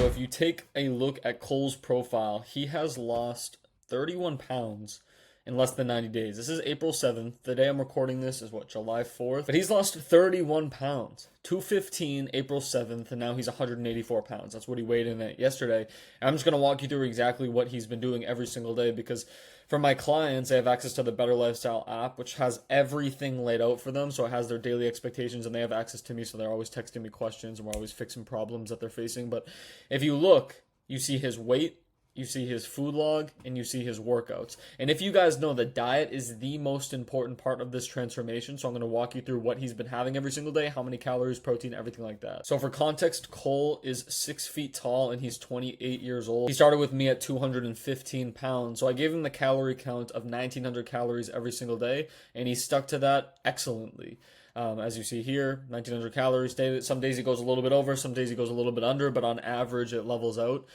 if you take a look at Cole's profile, he has lost 31 pounds in less than 90 days. This is April 7th. The day I'm recording this is what, July 4th? But he's lost 31 pounds. 215 April 7th, and now he's 184 pounds. That's what he weighed in at yesterday. And I'm just going to walk you through exactly what he's been doing every single day, because for my clients, they have access to the Better Lifestyle app, which has everything laid out for them. So it has their daily expectations, and they have access to me, so they're always texting me questions, and we're always fixing problems that they're facing. But if you look, you see his weight, you see his food log, and you see his workouts. And if you guys know, the diet is the most important part of this transformation. So I'm going to walk you through what he's been having every single day, how many calories, protein, everything like that. So for context, Cole is 6 feet tall and he's 28 years old. He started with me at 215 pounds. So I gave him the calorie count of 1900 calories every single day, and he stuck to that excellently. As you see here, 1900 calories. Some days he goes a little bit over, some days he goes a little bit under, but on average it levels out.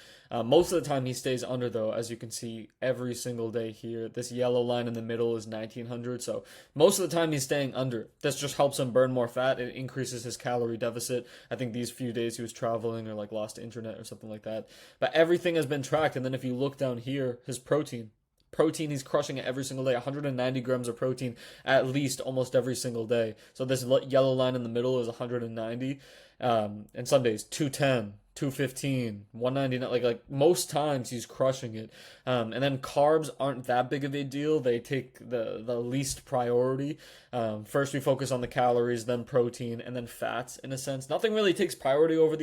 Most of the time he stays under, though, as you can see every single day here. This yellow line in the middle is 1900, so most of the time he's staying under. This just helps him burn more fat. It increases his calorie deficit. I think these few days he was traveling or like lost internet or something like that. But everything has been tracked, and then if you look down here, his protein, he's crushing it every single day. 190 grams of protein at least almost every single day. So this yellow line in the middle is 190. And some days 210, 215, 199. Like most times he's crushing it. And then carbs aren't that big of a deal. They take the least priority. First we focus on the calories, then protein, and then fats in a sense. Nothing really takes priority over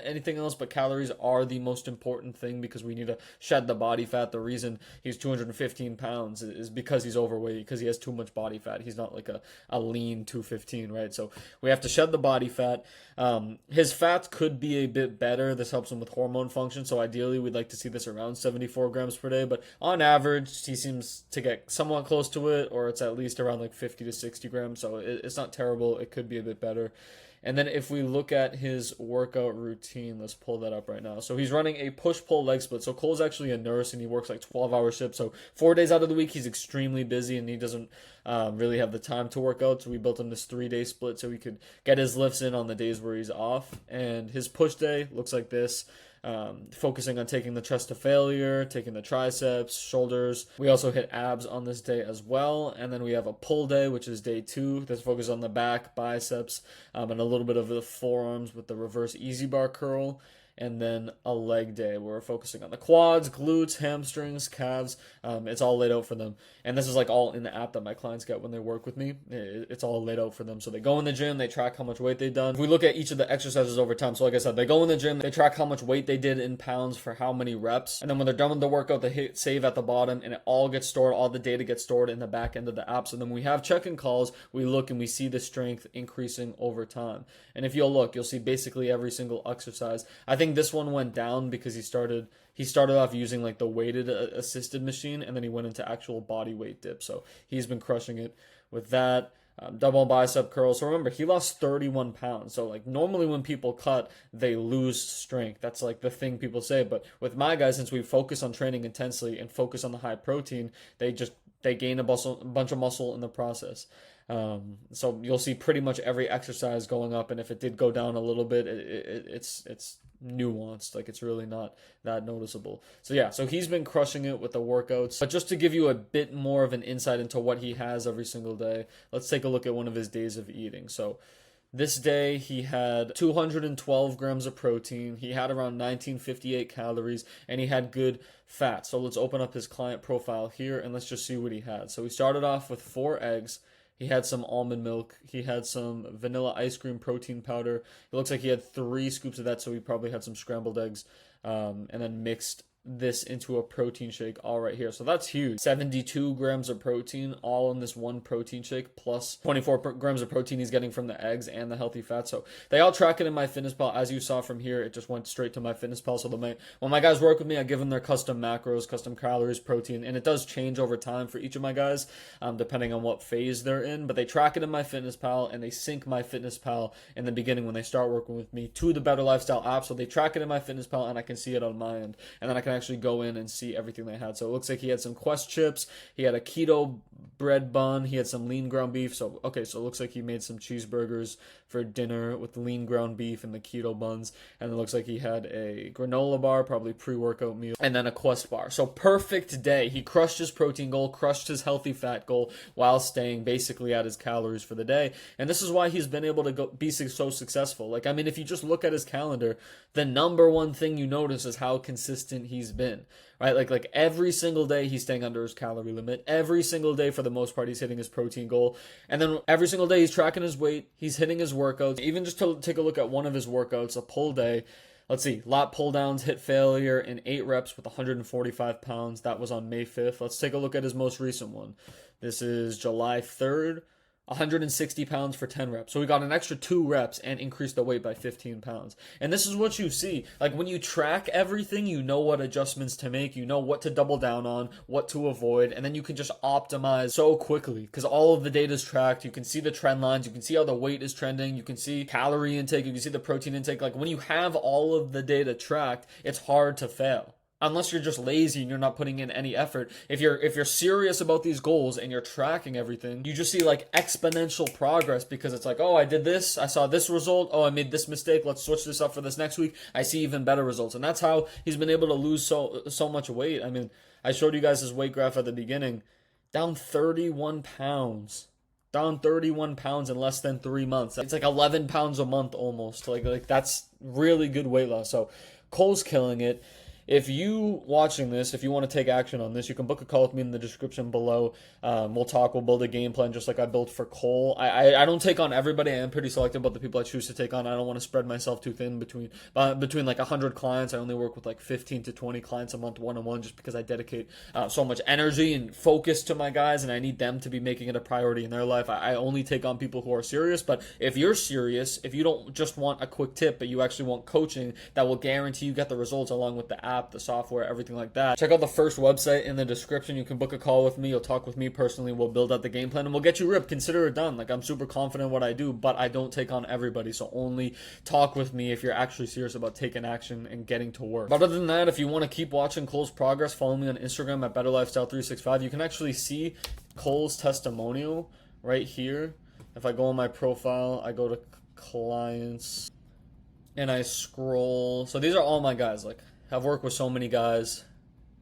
anything else, but calories are the most important thing because we need to shed the body fat. The reason he's 215 pounds is because he's overweight, because he has too much body fat. He's not like a lean 215, right? So we have to shed the body fat. His fats could be a bit better. This helps him with hormone function. So ideally we'd like to see this around 74 grams per day, but on average he seems to get somewhat close to it, or it's at least around like 50 to 60 grams. So it's not terrible. It could be a bit better. And then if we look at his workout routine, let's pull that up right now. So he's running a push-pull leg split. So Cole's actually a nurse, and he works like 12-hour shifts. So 4 days out of the week, he's extremely busy, and he doesn't really have the time to work out. So we built him this 3-day split so he could get his lifts in on the days where he's off. And his push day looks like this. Focusing on taking the chest to failure, taking the triceps, shoulders. We also hit abs on this day as well. And then we have a pull day, which is day 2. That's focused on the back, biceps, and a little bit of the forearms with the reverse easy bar curl. And then a leg day where we're focusing on the quads, glutes, hamstrings, calves. It's all laid out for them. And this is like all in the app that my clients get when they work with me. It's all laid out for them. So they go in the gym, they track how much weight they've done. If we look at each of the exercises over time, so like I said, they go in the gym, they track how much weight they did in pounds for how many reps. And then when they're done with the workout, they hit save at the bottom, and it all gets stored. All the data gets stored in the back end of the app. So then when we have check-in calls, we look and we see the strength increasing over time. And if you'll look, you'll see basically every single exercise. I think this one went down because he started off using like the weighted assisted machine, and then he went into actual body weight dip. So he's been crushing it with that. Double bicep curls. So remember, he lost 31 pounds. So like normally when people cut, they lose strength. That's like the thing people say. But with my guys, since we focus on training intensely and focus on the high protein, they gain a bunch of muscle in the process. So you'll see pretty much every exercise going up, and if it did go down a little bit, it's nuanced. Like it's really not that noticeable. So yeah, so he's been crushing it with the workouts. But just to give you a bit more of an insight into what he has every single day, let's take a look at one of his days of eating. So this day he had 212 grams of protein, he had around 1958 calories, and he had good fat. So let's open up his client profile here and let's just see what he had. So he started off with 4 eggs. He had some almond milk. He had some vanilla ice cream protein powder. It looks like he had 3 scoops of that, so he probably had some scrambled eggs, and then mixed this into a protein shake all right here. So that's huge. 72 grams of protein all in this one protein shake, plus 24 grams of protein he's getting from the eggs and the healthy fat. So they all track it in MyFitnessPal. As you saw from here, it just went straight to MyFitnessPal. So when my guys work with me, I give them their custom macros, custom calories, protein, and it does change over time for each of my guys, depending on what phase they're in. But they track it in MyFitnessPal, and they sync MyFitnessPal in the beginning when they start working with me to the Better Lifestyle app. So they track it in MyFitnessPal, and I can see it on my end, and then I can can actually go in and see everything they had. So it looks like he had some Quest chips, he had a keto bread bun, he had some lean ground beef. So okay, so it looks like he made some cheeseburgers for dinner with the lean ground beef and the keto buns, and it looks like he had a granola bar, probably pre-workout meal, and then a Quest bar. So perfect day. He crushed his protein goal, crushed his healthy fat goal while staying basically at his calories for the day. And this is why he's been able to be so successful. Like, I mean, if you just look at his calendar, the number one thing you notice is how consistent he's been, right? Like every single day he's staying under his calorie limit. Every single day, for the most part, he's hitting his protein goal. And then every single day he's tracking his weight. He's hitting his workouts. Even just to take a look at one of his workouts, a pull day. Let's see, lat pull downs, hit failure in 8 reps with 145 pounds. That was on May 5th. Let's take a look at his most recent one. This is July 3rd. 160 pounds for 10 reps. So we got an extra 2 reps and increased the weight by 15 pounds. And this is what you see. Like, when you track everything, you know what adjustments to make, you know what to double down on, what to avoid, and then you can just optimize so quickly because all of the data is tracked. You can see the trend lines, you can see how the weight is trending, you can see calorie intake, you can see the protein intake. Like, when you have all of the data tracked, it's hard to fail. Unless you're just lazy and you're not putting in any effort. If you're serious about these goals and you're tracking everything, you just see like exponential progress because it's like, oh, I did this, I saw this result, oh, I made this mistake, let's switch this up for this next week. I see even better results. And that's how he's been able to lose so much weight. I mean, I showed you guys his weight graph at the beginning. Down 31 pounds. Down 31 pounds in less than 3 months. It's like 11 pounds a month almost. Like that's really good weight loss. So Cole's killing it. If you watching this, if you want to take action on this, you can book a call with me in the description below. We'll talk. We'll build a game plan just like I built for Cole. I don't take on everybody. I am pretty selective about the people I choose to take on. I don't want to spread myself too thin between like 100 clients. I only work with like 15 to 20 clients a month one-on-one just because I dedicate so much energy and focus to my guys, and I need them to be making it a priority in their life. I only take on people who are serious. But if you're serious, if you don't just want a quick tip, but you actually want coaching that will guarantee you get the results along with the app, the software, everything like that, check out the first website in the description. You can book a call with me. You'll talk with me personally. We'll build out the game plan and we'll get you ripped. Consider it done. Like, I'm super confident in what I do, but I don't take on everybody. So only talk with me if you're actually serious about taking action and getting to work. But other than that, if you want to keep watching Cole's progress, follow me on Instagram at BetterLifestyle365. You can actually see Cole's testimonial right here. If I go on my profile, I go to clients and I scroll. So these are all my guys. Like, I've worked with so many guys.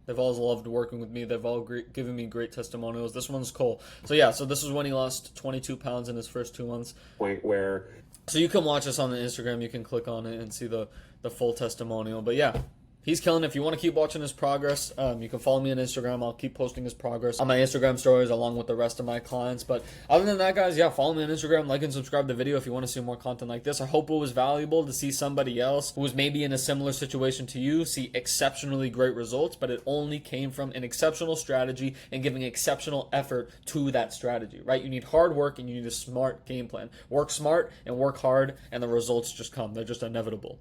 They've all loved working with me. They've all given me great testimonials. This one's Cole. So yeah, so this is when he lost 22 pounds in his first 2 months. Point where... So you can watch this on the Instagram. You can click on it and see the full testimonial. But yeah, he's killing it. If you want to keep watching his progress, you can follow me on Instagram. I'll keep posting his progress on my Instagram stories along with the rest of my clients. But other than that, guys, yeah, follow me on Instagram, like and subscribe to the video if you want to see more content like this. I hope it was valuable to see somebody else who was maybe in a similar situation to you see exceptionally great results, but it only came from an exceptional strategy and giving exceptional effort to that strategy, right? You need hard work and you need a smart game plan. Work smart and work hard, and the results just come. They're just inevitable.